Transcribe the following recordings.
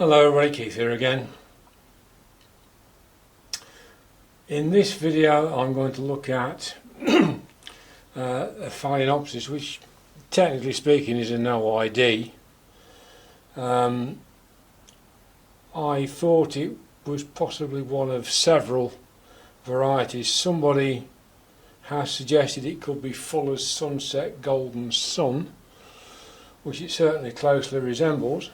Hello, Ray Keith here again. In this video I'm going to look at a Phalaenopsis, which technically speaking is a no ID. I thought it was possibly one of several varieties. Somebody has suggested it could be Fuller's Sunset Golden Sun, which it certainly closely resembles.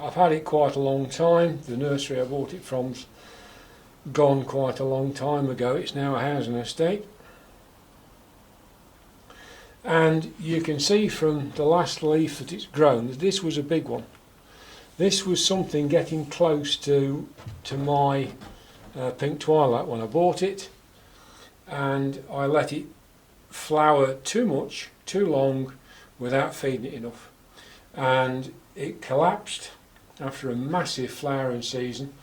I've had it quite a long time. The nursery I bought it from's gone quite a long time ago. It's now a housing estate. And you can see from the last leaf that it's grown that this was a big one. This was something getting close to my pink twilight when I bought it, and I let it flower too much, too long, without feeding it enough, and it collapsed after a massive flowering season,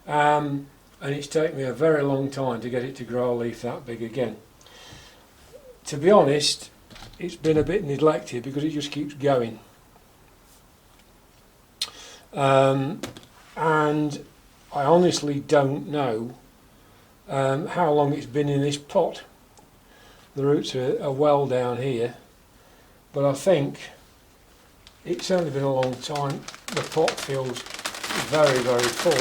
and it's taken me a very long time to get it to grow a leaf that big again. To be honest, it's been a bit neglected because it just keeps going, and I honestly don't know how long it's been in this pot. The roots are well down here, but I think it's only been a long time. The pot feels very, very full,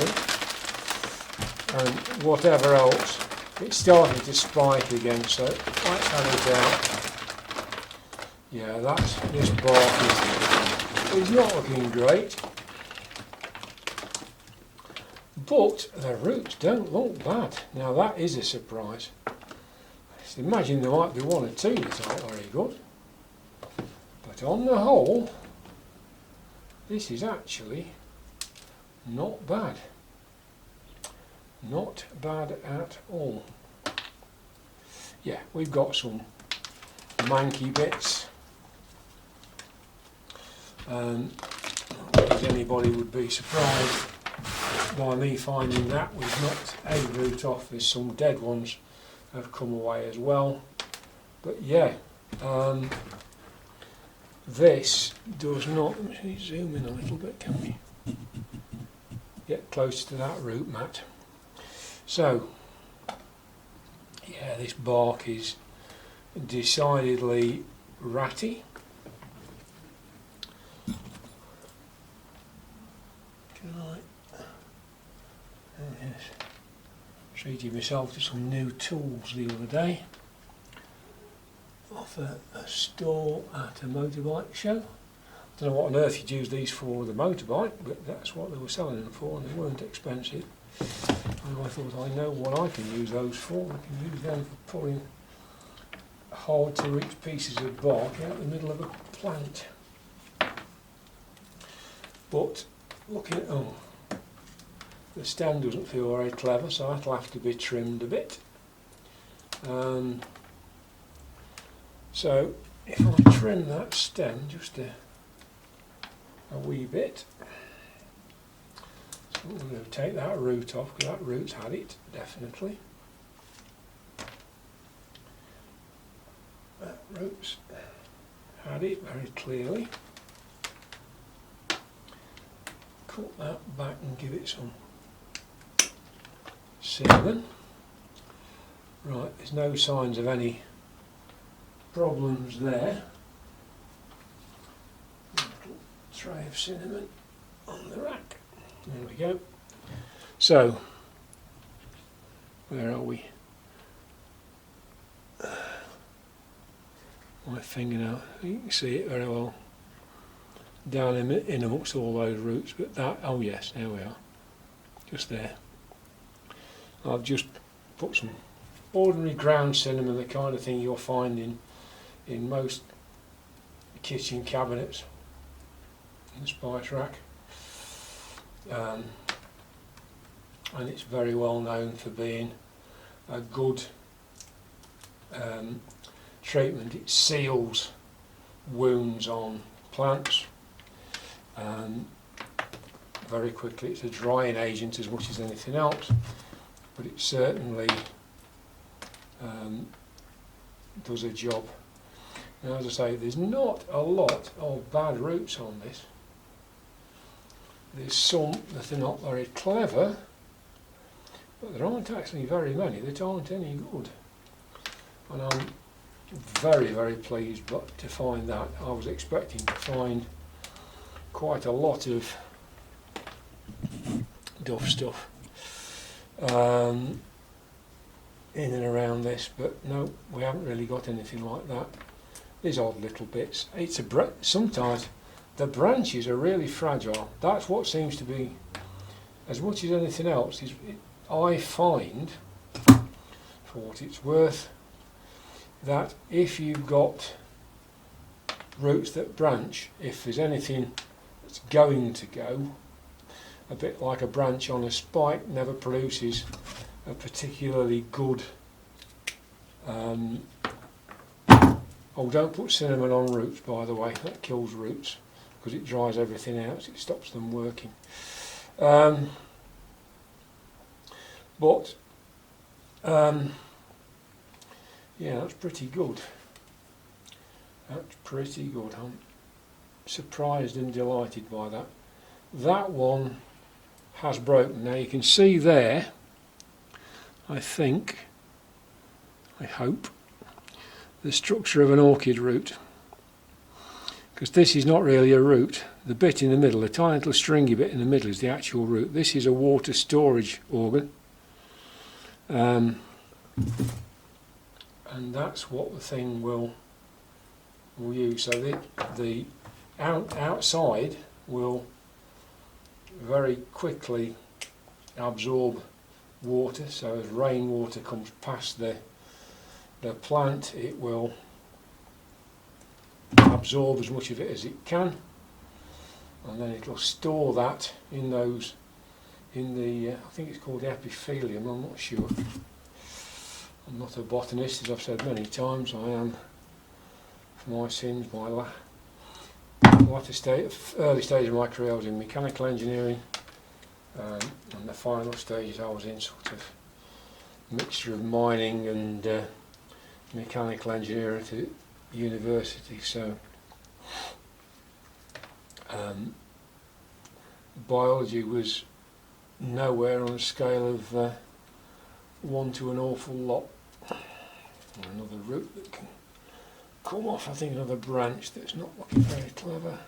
and whatever else, it's starting to spike again, so let's have it out. Yeah, this bark is not looking great, but the roots don't look bad. Now that is a surprise. Just imagine there might be one or two that aren't very good, but on the whole, this is actually not bad. Not bad at all. Yeah, we've got some manky bits. As anybody would be surprised by me finding that we've knocked a root off. There's some dead ones have come away as well. But yeah, this does not, let me zoom in a little bit, can we? Get close to that root mat. So, yeah, this bark is decidedly ratty. Can I? Yes. Treated myself to some new tools the other day off a store at a motorbike show. I don't know what on earth you'd use these for with a motorbike, but that's what they were selling them for, and they weren't expensive. And I thought, I know what I can use those for. I can use them for pulling hard to reach pieces of bark out the middle of a plant. But looking at, the stem doesn't feel very clever, so that'll have to be trimmed a bit. So if I trim that stem just a wee bit, so I'm going to take that root off, because that root's had it, definitely. That root's had it very clearly. Cut that back and give it some cinnamon. Right, there's no signs of any problems there. A little tray of cinnamon on the rack. There we go. So, where are we? My fingernail, you can see it very well down in amongst all those roots, but that, oh yes, there we are, just there. I've just put some ordinary ground cinnamon, the kind of thing you'll find in most kitchen cabinets in the spice rack, and it's very well known for being a good treatment. It seals wounds on plants very quickly. It's a drying agent as much as anything else, but it certainly does a job. Now, as I say, there's not a lot of bad roots on this. there's some that are not very clever, but there aren't actually very many that aren't any good. And I'm very, very pleased to find that. I was expecting to find quite a lot of duff stuff in and around this, but no, we haven't really got anything like that. These odd little bits. Sometimes the branches are really fragile. That's what seems to be, as much as anything else, I find, for what it's worth, that if you've got roots that branch, if there's anything that's going to go, a bit like a branch on a spike never produces a particularly good oh, don't put cinnamon on roots, by the way, that kills roots because it dries everything out, it stops them working. Yeah, that's pretty good. That's pretty good. I'm surprised and delighted by that. That one has broken. Now you can see there, I hope, the structure of an orchid root. Because this is not really a root. The bit in the middle, the tiny little stringy bit in the middle is the actual root. This is a water storage organ. And that's what the thing will use. So the outside will very quickly absorb water. So as rainwater comes past the plant, it will absorb as much of it as it can, and then it will store that in the I think it's called the epithelium, I'm not sure. I'm not a botanist, as I've said many times. I am, for my sins, early stage of my career I was in mechanical engineering, and the final stages I was in sort of mixture of mining and mechanical engineering at university. So biology was nowhere on a scale of 1 to an awful lot. Another root that can come off, I think another branch that's not looking very clever.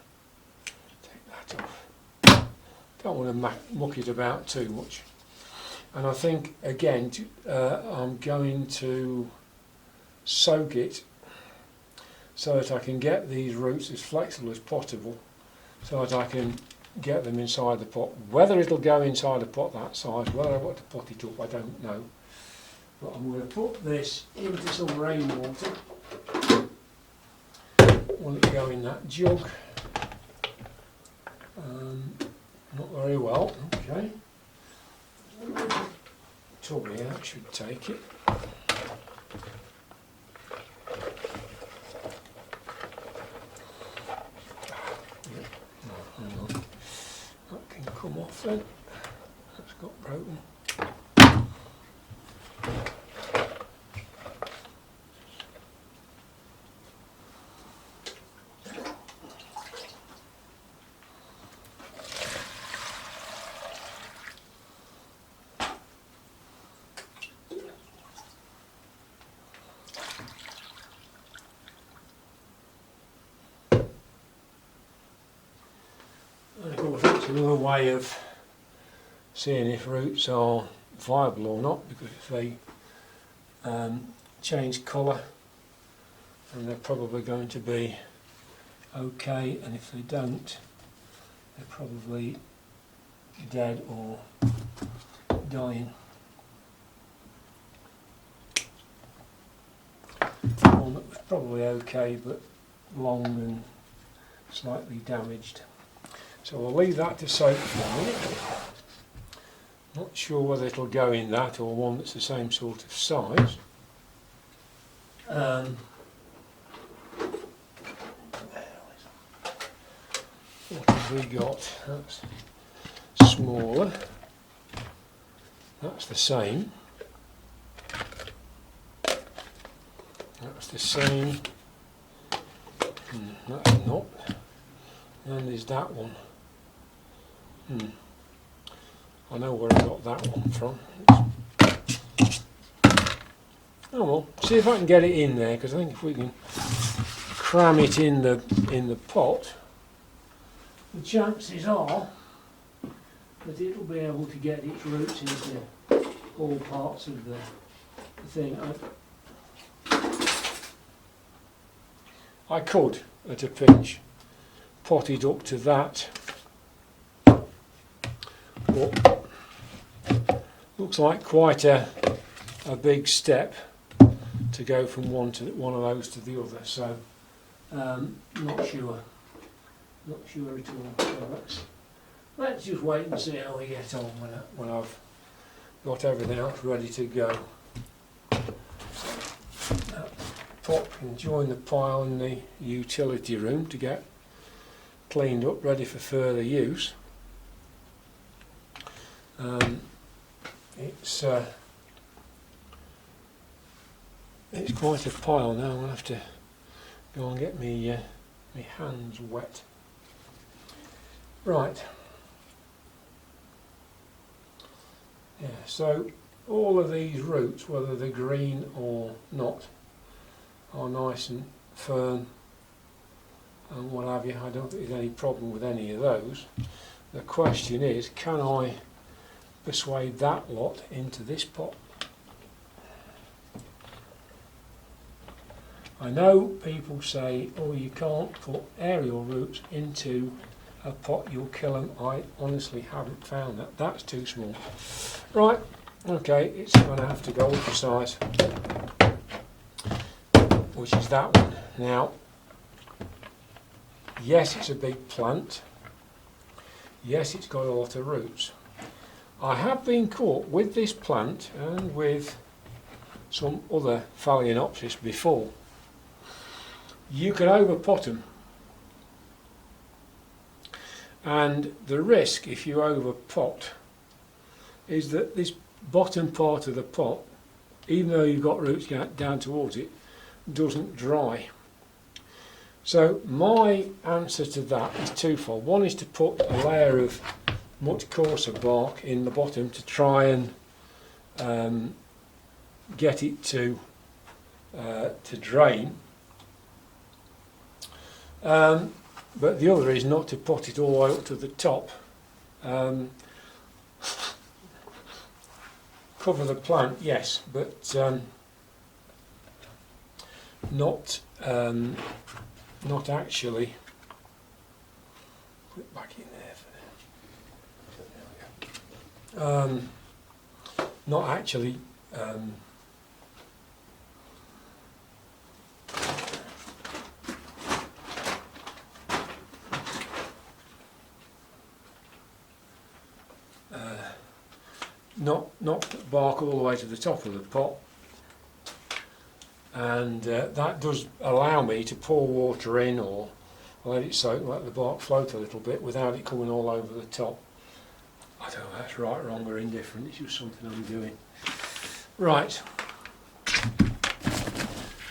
Take that off. Don't want to muck it about too much. And I think again I'm going to soak it so that I can get these roots as flexible as possible, so that I can get them inside the pot. Whether it'll go inside a pot that size, whether I want to pot it up, I don't know. But I'm going to put this into some rainwater. Will it go in that jug? Not very well. Okay. Tub here, that should take it. That can come off then. That's got broken. And of course that's another way of seeing if roots are viable or not, because if they change colour, then they're probably going to be okay, and if they don't, they're probably dead or dying. One that was probably okay, but long and slightly damaged. So we'll leave that to soak for a minute. Not sure whether it'll go in that or one that's the same sort of size. What have we got? That's smaller. That's the same. That's the same. That's not. And there's that one. I know where I got that one from. Oh well, see if I can get it in there, because I think if we can cram it in the pot, the chances are that it'll be able to get its roots into all parts of the thing. I could, at a pinch, pot it up to that. But looks like quite a big step to go from one of those to the other. So not sure at all. So let's just wait and see how we get on when I've got everything else ready to go. That pot can join the pile in the utility room to get cleaned up, ready for further use. It's quite a pile now. I'll have to go and get me hands wet. Right. Yeah, so all of these roots, whether they're green or not, are nice and firm and what have you. I don't think there's any problem with any of those. The question is, can I persuade that lot into this pot? I know people say, oh, you can't put aerial roots into a pot, you'll kill them. I honestly haven't found that. That's too small. Right, okay, it's going to have to go with the size, which is that one. Now, yes, it's a big plant. Yes, it's got a lot of roots. I have been caught with this plant and with some other Phalaenopsis before. You can overpot them, and the risk if you overpot is that this bottom part of the pot, even though you've got roots down towards it, doesn't dry. So my answer to that is twofold. One is to put a layer of much coarser bark in the bottom to try and get it to drain. But the other is not to pot it all the way up to the top. Cover the plant, yes, but not actually. Put it back in there. Not actually. Not put bark all the way to the top of the pot, and that does allow me to pour water in or let it soak, let the bark float a little bit without it coming all over the top. I don't know if that's right, wrong or indifferent, it's just something I'm doing. Right,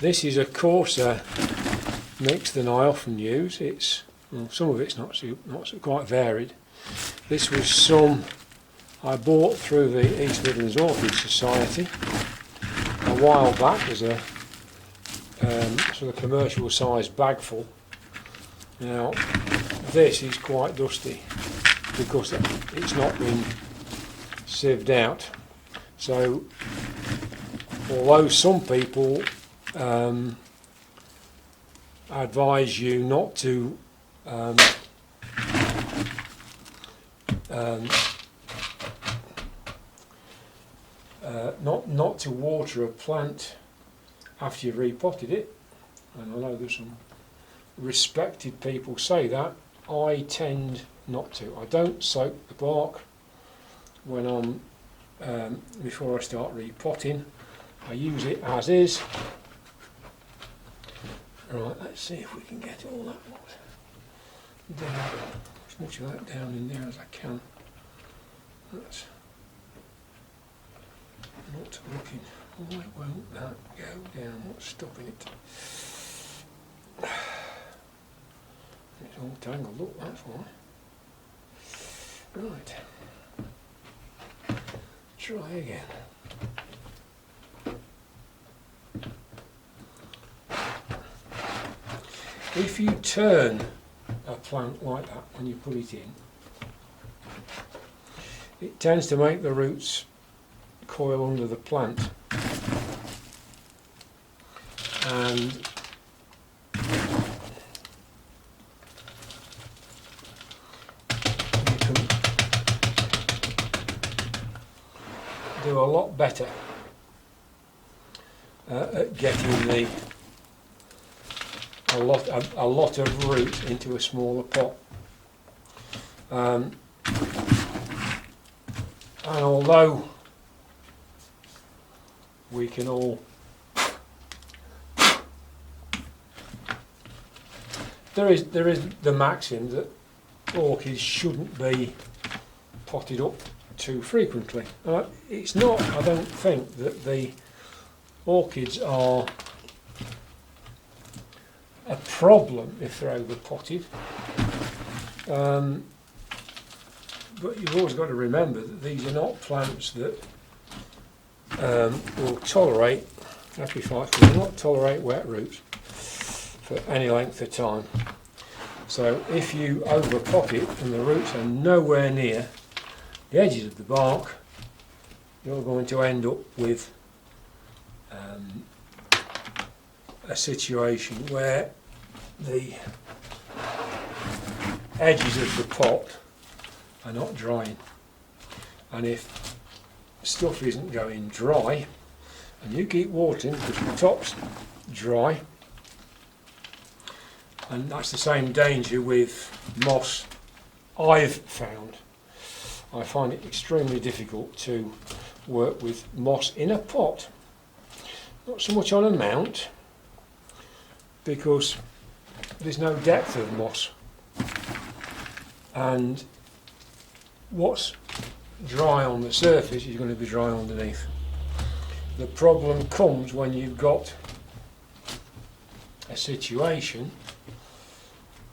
this is a coarser mix than I often use. It's some of it's not so quite varied. This was some I bought through the East Midlands Orchid Society a while back as a sort of commercial sized bagful. Now this is quite dusty because it's not been sieved out. So although some people advise you not to not to water a plant after you've repotted it, and I know there's some respected people say that. I tend not to. I don't soak the bark when I'm before I start repotting. I use it as is. Right, let's see if we can get all that down, as much of that down in there as I can. That's not looking. Why won't that go down? What's stopping it? It's all tangled up, that's why. Right. Try again. If you turn a plant like that when you put it in, it tends to make the roots coil under the plant, and you can do a lot better at getting a lot of root into a smaller pot. And although we can all, there is the maxim that orchids shouldn't be potted up too frequently. It's not, I don't think, that the orchids are a problem if they're over potted, but you've always got to remember that these are not plants that will tolerate, will not tolerate wet roots for any length of time. So if you over pot it and the roots are nowhere near the edges of the bark, you're going to end up with a situation where the edges of the pot are not drying, and if stuff isn't going dry and you keep watering because the top's dry, and that's the same danger with moss. I've found I find it extremely difficult to work with moss in a pot, not so much on a mount because there's no depth of moss, and what's dry on the surface is going to be dry underneath. The problem comes when you've got a situation,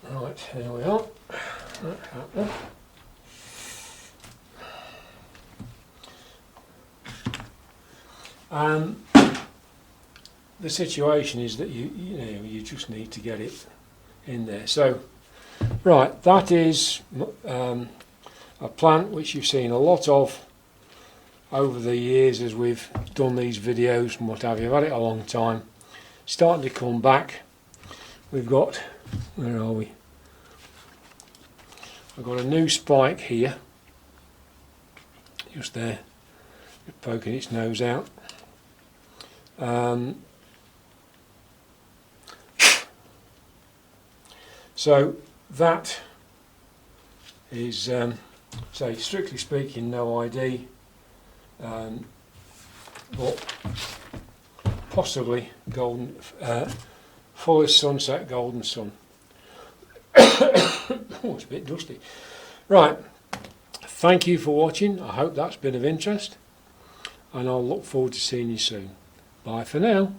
right, here we are, the situation is that you just need to get it in there. So, right, that is a plant which you've seen a lot of over the years as we've done these videos and what have you. I've had it a long time. Starting to come back. We've got, where are we? I've got a new spike here, just there, poking its nose out. So that is, say, strictly speaking, no ID, but possibly golden, fullest sunset golden sun. Oh, it's a bit dusty. Right, thank you for watching. I hope that's been of interest, and I'll look forward to seeing you soon. Bye for now.